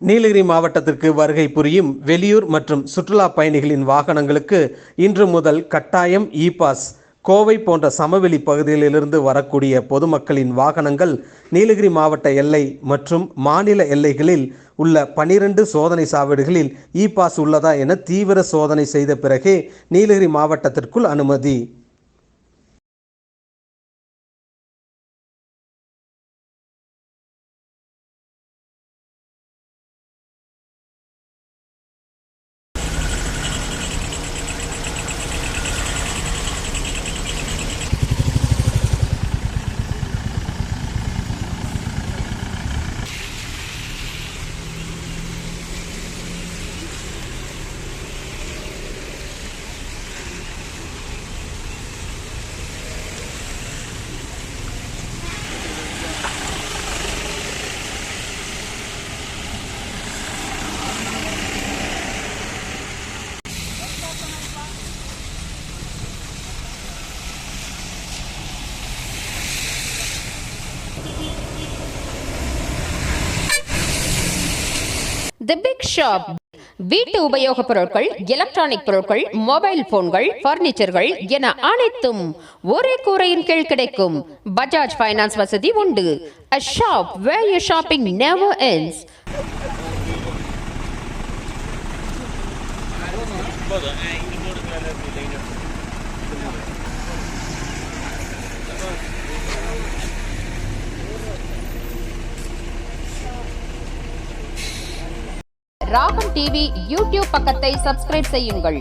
நீலகிரி மாவட்டத்திற்கு வருகை புரியும் வெளியூர் மற்றும் சுற்றுலா பயணிகளின் வாகனங்களுக்கு இன்று முதல் கட்டாயம் இ-பாஸ். கோவை போன்ற சமவெளி பகுதிகளிலிருந்து வரக்கூடிய பொதுமக்களின் வாகனங்கள் நீலகிரி மாவட்ட எல்லை மற்றும் மாநில எல்லைகளில் உள்ள 12 சோதனை சாவடிகளில் இ-பாஸ் உள்ளதா என தீவிர சோதனை செய்த பிறகே நீலகிரி மாவட்டத்திற்குள் அனுமதி. தி பிக் ஷாப் வீட்டு உபயோகப் பொருட்கள், எலக்ட்ரானிக் பொருட்கள், மொபைல் போன்கள், பர்னிச்சர்கள் என அனைத்தும் ஒரே கூரையின் கீழ் கிடைக்கும். பஜாஜ் ஃபைனான்ஸ் வசதி உண்டு. A shop where your shopping never ends. ராகம் டிவி யூடியூப் பக்கத்தை சப்ஸ்கிரைப் செய்யுங்கள்.